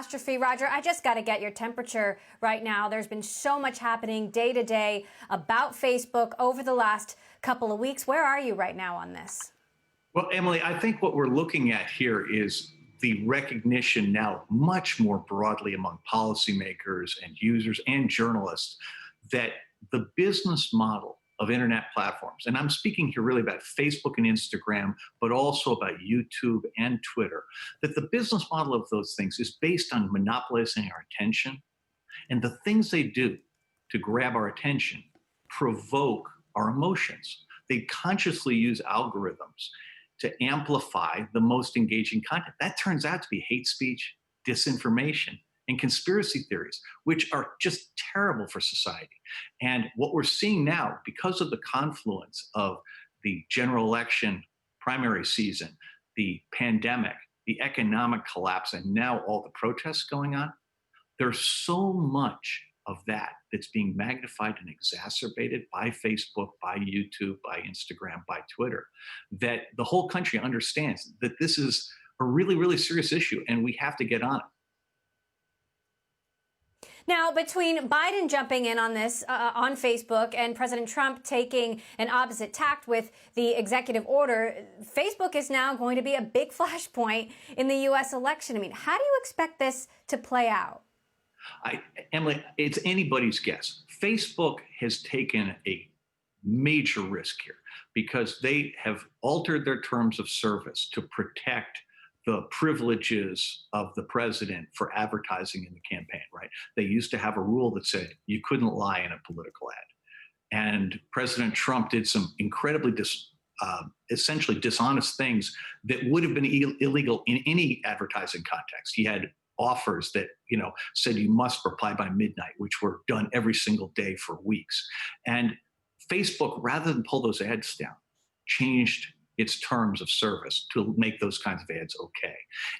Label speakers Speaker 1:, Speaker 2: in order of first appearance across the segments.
Speaker 1: Catastrophe. Roger, I just got to get your temperature right now. There's been so much happening day to day about Facebook over the last couple of weeks. Where are you right now on this?
Speaker 2: Well, Emily, I think what we're looking at here is the recognition now much more broadly among policymakers and users and journalists that the business model of internet platforms, and I'm speaking here really about Facebook and Instagram, but also about YouTube and Twitter, that the business model of those things is based on monopolizing our attention. And the things they do to grab our attention provoke our emotions. They consciously use algorithms to amplify the most engaging content. That turns out to be hate speech, disinformation, and conspiracy theories, which are just terrible for society. And what we're seeing now, because of the confluence of the general election primary season, the pandemic, the economic collapse, and now all the protests going on, there's so much of that that's being magnified and exacerbated by Facebook, by YouTube, by Instagram, by Twitter, that the whole country understands that this is a really, really serious issue and we have to get on it.
Speaker 1: Now, between Biden jumping in on this on Facebook and President Trump taking an opposite tact with the executive order, Facebook is now going to be a big flashpoint in the U.S. election. I mean, how do you expect this to play out?
Speaker 2: Emily, it's anybody's guess. Facebook has taken a major risk here because they have altered their terms of service to protect the privileges of the president for advertising in the campaign, right? They used to have a rule that said you couldn't lie in a political ad. And President Trump did some incredibly essentially dishonest things that would have been illegal in any advertising context. He had offers that, said you must reply by midnight, which were done every single day for weeks. And Facebook, rather than pull those ads down, changed its terms of service to make those kinds of ads okay.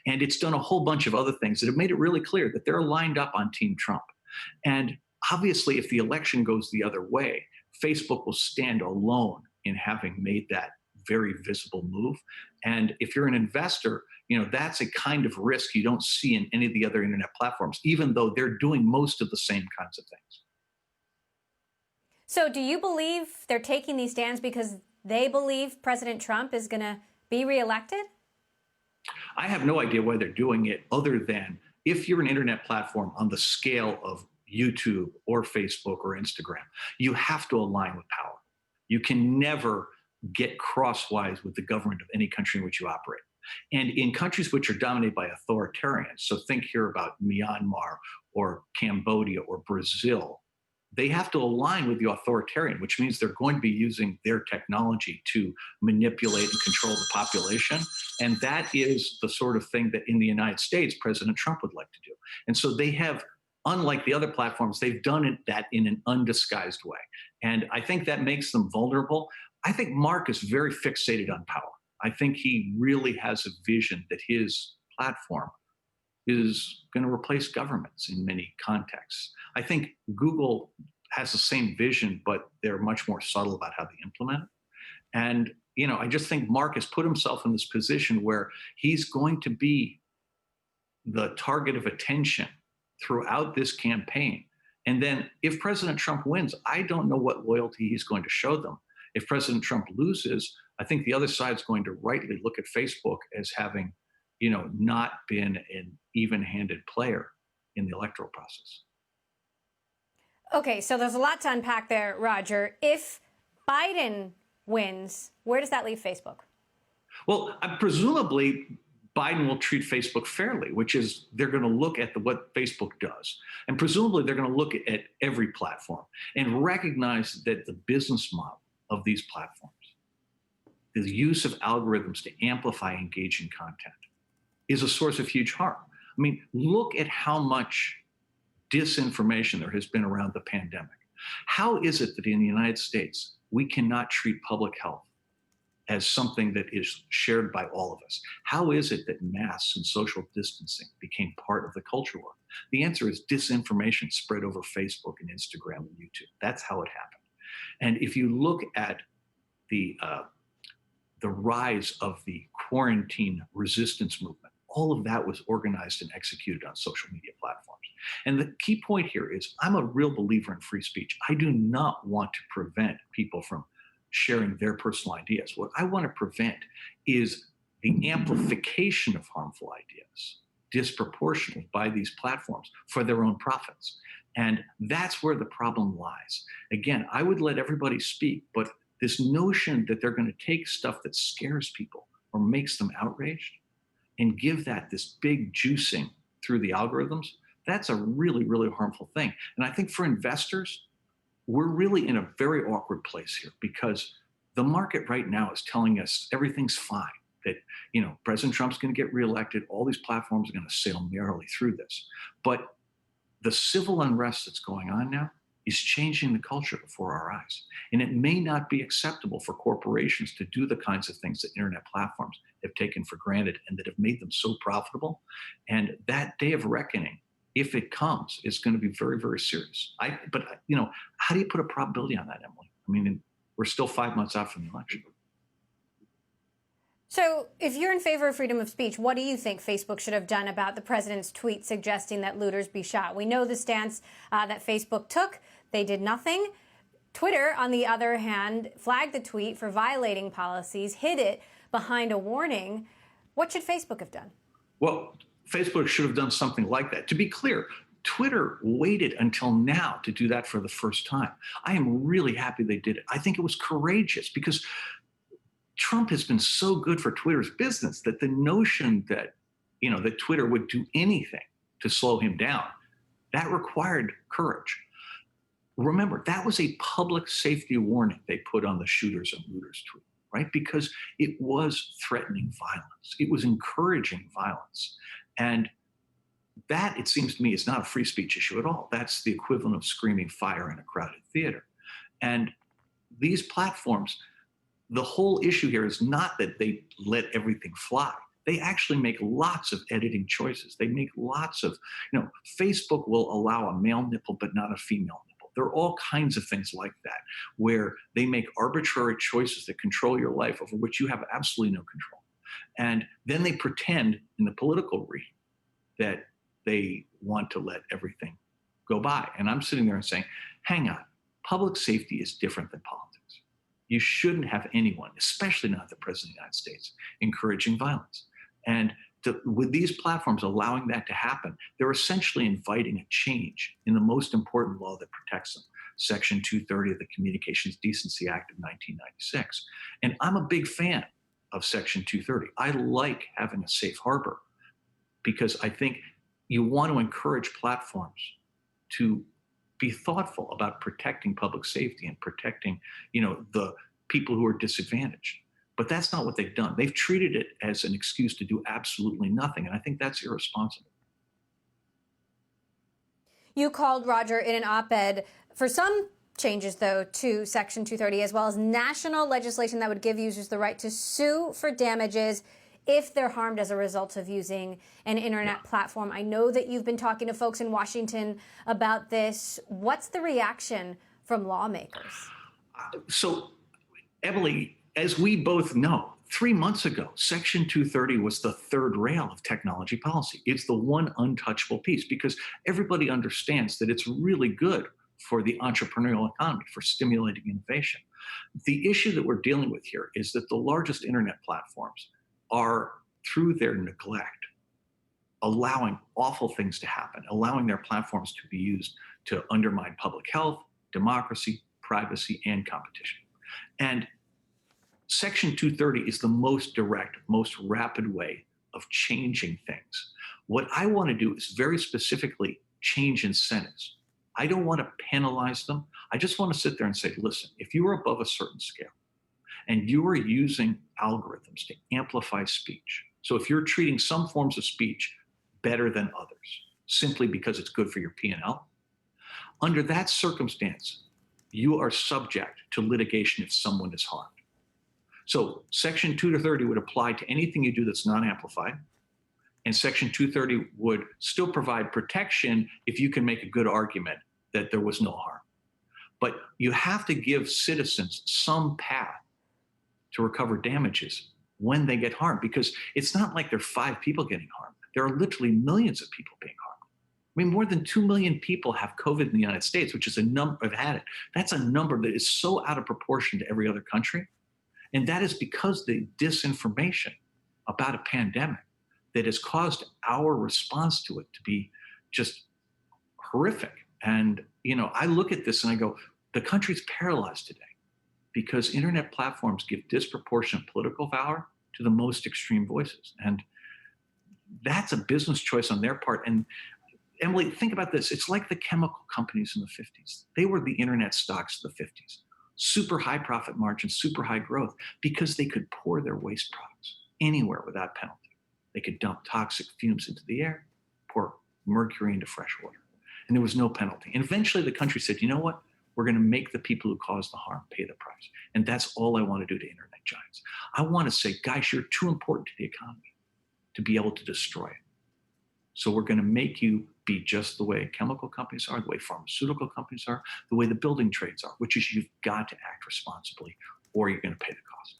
Speaker 2: And it's done a whole bunch of other things that have made it really clear that they're lined up on Team Trump. And obviously, if the election goes the other way, Facebook will stand alone in having made that very visible move. And if you're an investor, that's a kind of risk you don't see in any of the other internet platforms, even though they're doing most of the same kinds of things.
Speaker 1: So do you believe they're taking these stands because they believe President Trump is going to be reelected?
Speaker 2: I have no idea why they're doing it other than if you're an internet platform on the scale of YouTube or Facebook or Instagram, you have to align with power. You can never get crosswise with the government of any country in which you operate. And in countries which are dominated by authoritarians, so think here about Myanmar or Cambodia or Brazil, they have to align with the authoritarian, which means they're going to be using their technology to manipulate and control the population. And that is the sort of thing that in the United States, President Trump would like to do. And so they have, unlike the other platforms, they've done that in an undisguised way. And I think that makes them vulnerable. I think Mark is very fixated on power. I think he really has a vision that his platform is going to replace governments in many contexts. I think Google has the same vision, but they're much more subtle about how they implement it. And, I just think Mark has put himself in this position where he's going to be the target of attention throughout this campaign. And then if President Trump wins, I don't know what loyalty he's going to show them. If President Trump loses, I think the other side's going to rightly look at Facebook as having, not been an even-handed player in the electoral process.
Speaker 1: Okay, so there's a lot to unpack there, Roger. If Biden wins, where does that leave Facebook?
Speaker 2: Well, presumably Biden will treat Facebook fairly, which is they're going to look at what Facebook does. And presumably they're going to look at every platform and recognize that the business model of these platforms, the use of algorithms to amplify engaging content, is a source of huge harm. I mean, look at how much disinformation there has been around the pandemic. How is it that in the United States, we cannot treat public health as something that is shared by all of us? How is it that masks and social distancing became part of the culture war? The answer is disinformation spread over Facebook and Instagram and YouTube. That's how it happened. And if you look at the rise of the quarantine resistance movement all of that was organized and executed on social media platforms. And the key point here is I'm a real believer in free speech. I do not want to prevent people from sharing their personal ideas. What I want to prevent is the amplification of harmful ideas disproportionately by these platforms for their own profits. And that's where the problem lies. Again, I would let everybody speak, but this notion that they're going to take stuff that scares people or makes them outraged and give that this big juicing through the algorithms, that's a really, really harmful thing. And I think for investors, we're really in a very awkward place here because the market right now is telling us everything's fine, that President Trump's going to get reelected, all these platforms are going to sail merrily through this. But the civil unrest that's going on now is changing the culture before our eyes. And it may not be acceptable for corporations to do the kinds of things that internet platforms have taken for granted and that have made them so profitable. And that day of reckoning, if it comes, is going to be very, very serious. But how do you put a probability on that, Emily? I mean, we're still 5 months out from the election.
Speaker 1: So if you're in favor of freedom of speech, what do you think Facebook should have done about the president's tweet suggesting that looters be shot? We know the stance that Facebook took. They did nothing. Twitter, on the other hand, flagged the tweet for violating policies, hid it behind a warning. What should Facebook have done? Well,
Speaker 2: Facebook should have done something like that. To be clear, Twitter waited until now to do that for the first time. I am really happy they did it. I think it was courageous because Trump has been so good for Twitter's business that the notion that, that Twitter would do anything to slow him down, that required courage. Remember, that was a public safety warning they put on the shooters and looters tweet, right? Because it was threatening violence. It was encouraging violence. And that, it seems to me, is not a free speech issue at all. That's the equivalent of screaming fire in a crowded theater. And these platforms, the whole issue here is not that they let everything fly. They actually make lots of editing choices. They make lots of, Facebook will allow a male nipple, but not a female nipple. There are all kinds of things like that, where they make arbitrary choices that control your life over which you have absolutely no control. And then they pretend in the political arena that they want to let everything go by. And I'm sitting there and saying, hang on, public safety is different than politics. You shouldn't have anyone, especially not the President of the United States, encouraging violence. And with these platforms allowing that to happen, they're essentially inviting a change in the most important law that protects them, Section 230 of the Communications Decency Act of 1996. And I'm a big fan of Section 230. I like having a safe harbor because I think you want to encourage platforms to be thoughtful about protecting public safety and protecting, the people who are disadvantaged. But that's not what they've done. They've treated it as an excuse to do absolutely nothing. And I think that's irresponsible.
Speaker 1: You called, Roger, in an op-ed for some changes, though, to Section 230, as well as national legislation that would give users the right to sue for damages if they're harmed as a result of using an internet platform. I know that you've been talking to folks in Washington about this. What's the reaction from lawmakers?
Speaker 2: So, Emily, as we both know, 3 months ago, Section 230 was the third rail of technology policy. It's the one untouchable piece because everybody understands that it's really good for the entrepreneurial economy, for stimulating innovation. The issue that we're dealing with here is that the largest internet platforms are, through their neglect, allowing awful things to happen, allowing their platforms to be used to undermine public health, democracy, privacy, and competition. And Section 230 is the most direct, most rapid way of changing things. What I want to do is very specifically change incentives. I don't want to penalize them. I just want to sit there and say, listen, if you are above a certain scale and you are using algorithms to amplify speech, so if you're treating some forms of speech better than others, simply because it's good for your P&L, under that circumstance, you are subject to litigation if someone is harmed. So Section 230 would apply to anything you do that's non-amplified, and Section 230 would still provide protection if you can make a good argument that there was no harm. But you have to give citizens some path to recover damages when they get harmed, because it's not like there are 5 people getting harmed. There are literally millions of people being harmed. I mean, more than 2 million people have COVID in the United States, which is a number, have had it. That's a number that is so out of proportion to every other country. And that is because the disinformation about a pandemic that has caused our response to it to be just horrific. And, I look at this and I go, the country's paralyzed today because internet platforms give disproportionate political power to the most extreme voices. And that's a business choice on their part. And Emily, think about this. It's like the chemical companies in the 50s. They were the internet stocks of the 50s. Super high profit margins, super high growth, because they could pour their waste products anywhere without penalty. They could dump toxic fumes into the air, pour mercury into fresh water, and there was no penalty. And eventually the country said, you know what? We're going to make the people who cause the harm pay the price. And that's all I want to do to internet giants. I want to say, guys, you're too important to the economy to be able to destroy it. So we're going to make you be just the way chemical companies are, the way pharmaceutical companies are, the way the building trades are, which is you've got to act responsibly or you're going to pay the cost.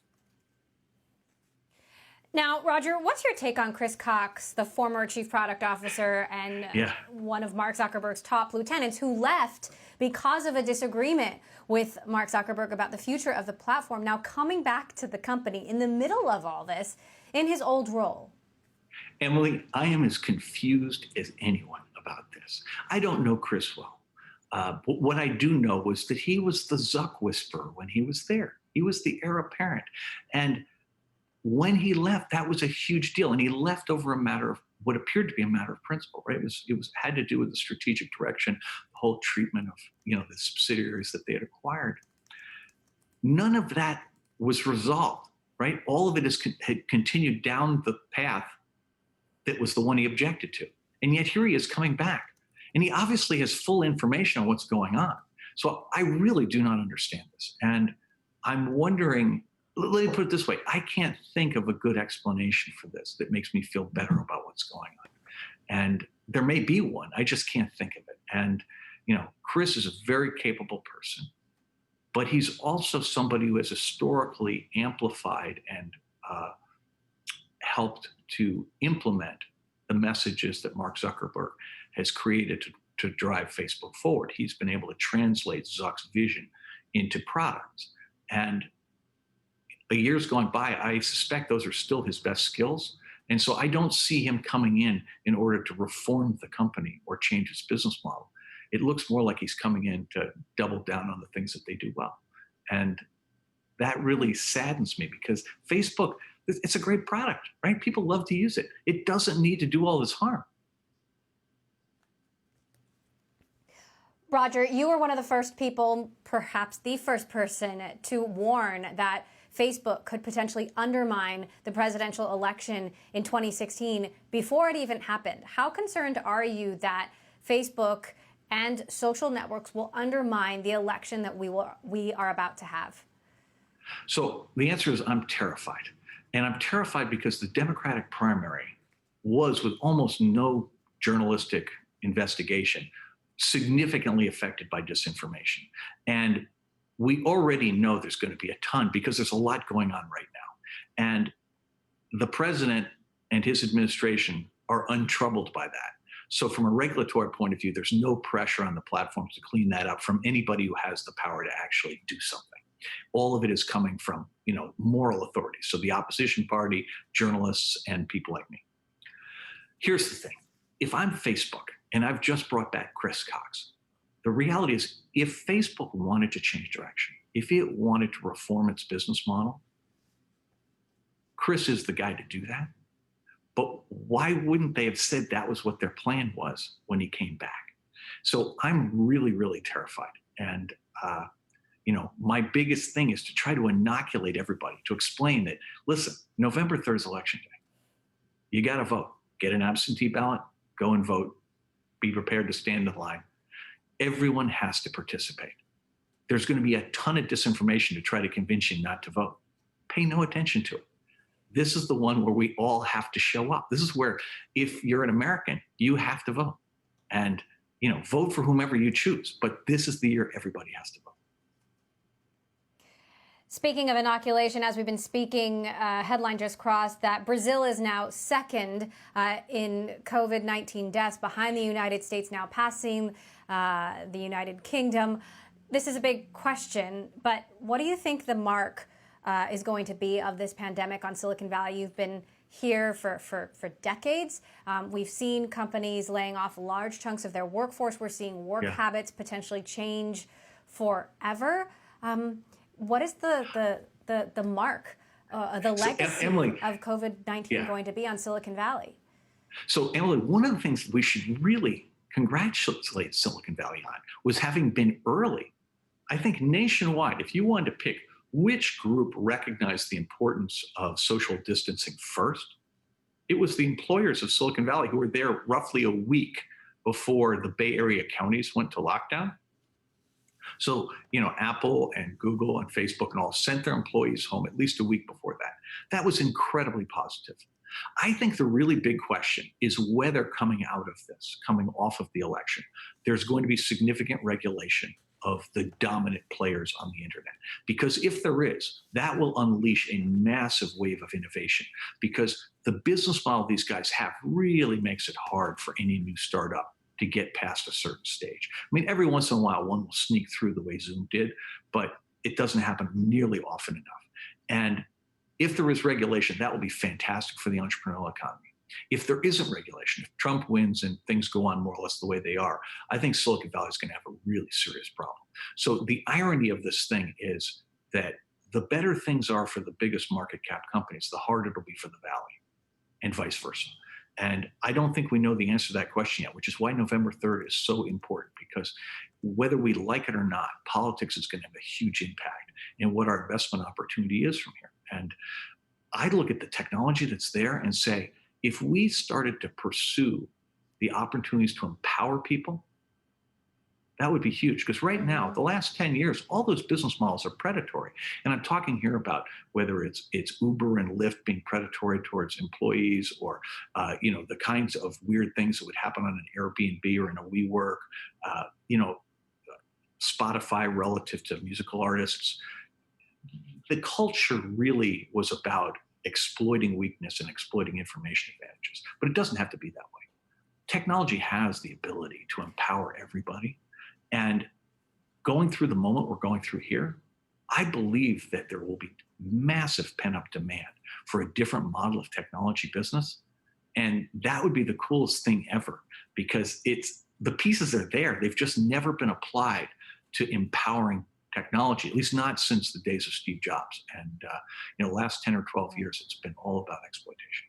Speaker 1: Now, Roger, what's your take on Chris Cox, the former chief product officer and one of Mark Zuckerberg's top lieutenants, who left because of a disagreement with Mark Zuckerberg about the future of the platform, now coming back to the company in the middle of all this in his old role?
Speaker 2: Emily, I am as confused as anyone about this. I don't know Chris well. But what I do know was that he was the Zuck whisperer when he was there. He was the heir apparent. And when he left, that was a huge deal. And he left over a matter of what appeared to be a matter of principle, right? It had to do with the strategic direction, the whole treatment of, the subsidiaries that they had acquired. None of that was resolved, right? All of it had continued down the path that was the one he objected to. And yet here he is coming back. And he obviously has full information on what's going on. So I really do not understand this. And I'm wondering, let me put it this way. I can't think of a good explanation for this that makes me feel better about what's going on. And there may be one. I just can't think of it. And, Chris is a very capable person, but he's also somebody who has historically amplified and helped to implement the messages that Mark Zuckerberg has created to drive Facebook forward. He's been able to translate Zuck's vision into products. And the years gone by, I suspect those are still his best skills. And so I don't see him coming in order to reform the company or change its business model. It looks more like he's coming in to double down on the things that they do well. And that really saddens me because Facebook, it's a great product, right? People love to use it. It doesn't need to do all this harm.
Speaker 1: Roger, you were one of the first people, perhaps the first person, to warn that Facebook could potentially undermine the presidential election in 2016 before it even happened. How concerned are you that Facebook and social networks will undermine the election that we are about to have?
Speaker 2: So the answer is I'm terrified. And I'm terrified because the Democratic primary was, with almost no journalistic investigation, significantly affected by disinformation. And we already know there's going to be a ton because there's a lot going on right now. And the president and his administration are untroubled by that. So from a regulatory point of view, there's no pressure on the platforms to clean that up from anybody who has the power to actually do something. All of it is coming from, moral authorities. So the opposition party, journalists, and people like me. Here's the thing. If I'm Facebook and I've just brought back Chris Cox, the reality is if Facebook wanted to change direction, if it wanted to reform its business model, Chris is the guy to do that. But why wouldn't they have said that was what their plan was when he came back? So I'm really, really terrified. And, my biggest thing is to try to inoculate everybody, to explain that, listen, November 3rd is election day. You got to vote. Get an absentee ballot, go and vote. Be prepared to stand in line. Everyone has to participate. There's going to be a ton of disinformation to try to convince you not to vote. Pay no attention to it. This is the one where we all have to show up. This is where, if you're an American, you have to vote. And, vote for whomever you choose. But this is the year everybody has to vote.
Speaker 1: Speaking of inoculation, as we've been speaking, headline just crossed that Brazil is now second in COVID-19 deaths, behind the United States, now passing the United Kingdom. This is a big question, but what do you think the mark is going to be of this pandemic on Silicon Valley? You've been here for decades. We've seen companies laying off large chunks of their workforce. We're seeing work habits potentially change forever. What is the mark, the legacy of COVID-19 going to be on Silicon Valley?
Speaker 2: So, Emily, one of the things we should really congratulate Silicon Valley on was having been early. I think nationwide, if you wanted to pick which group recognized the importance of social distancing first, it was the employers of Silicon Valley who were there roughly a week before the Bay Area counties went to lockdown. So, Apple and Google and Facebook and all sent their employees home at least a week before that. That was incredibly positive. I think the really big question is whether coming out of this, coming off of the election, there's going to be significant regulation of the dominant players on the internet. Because if there is, that will unleash a massive wave of innovation, because the business model these guys have really makes it hard for any new startup to get past a certain stage. I mean, every once in a while, one will sneak through the way Zoom did, but it doesn't happen nearly often enough. And if there is regulation, that will be fantastic for the entrepreneurial economy. If there isn't regulation, if Trump wins and things go on more or less the way they are, I think Silicon Valley is going to have a really serious problem. So the irony of this thing is that the better things are for the biggest market cap companies, the harder it'll be for the Valley, and vice versa. And I don't think we know the answer to that question yet, which is why November 3rd is so important, because whether we like it or not, politics is going to have a huge impact in what our investment opportunity is from here. And I look at the technology that's there and say, if we started to pursue the opportunities to empower people, that would be huge. Because right now, the last 10 years, all those business models are predatory. And I'm talking here about whether it's Uber and Lyft being predatory towards employees, or the kinds of weird things that would happen on an Airbnb or in a WeWork, Spotify relative to musical artists. The culture really was about exploiting weakness and exploiting information advantages, but it doesn't have to be that way. Technology has the ability to empower everybody. And going through the moment we're going through here, I believe that there will be massive pent-up demand for a different model of technology business. And that would be the coolest thing ever, because the pieces are there. They've just never been applied to empowering technology, at least not since the days of Steve Jobs. And the last 10 or 12 years, it's been all about exploitation.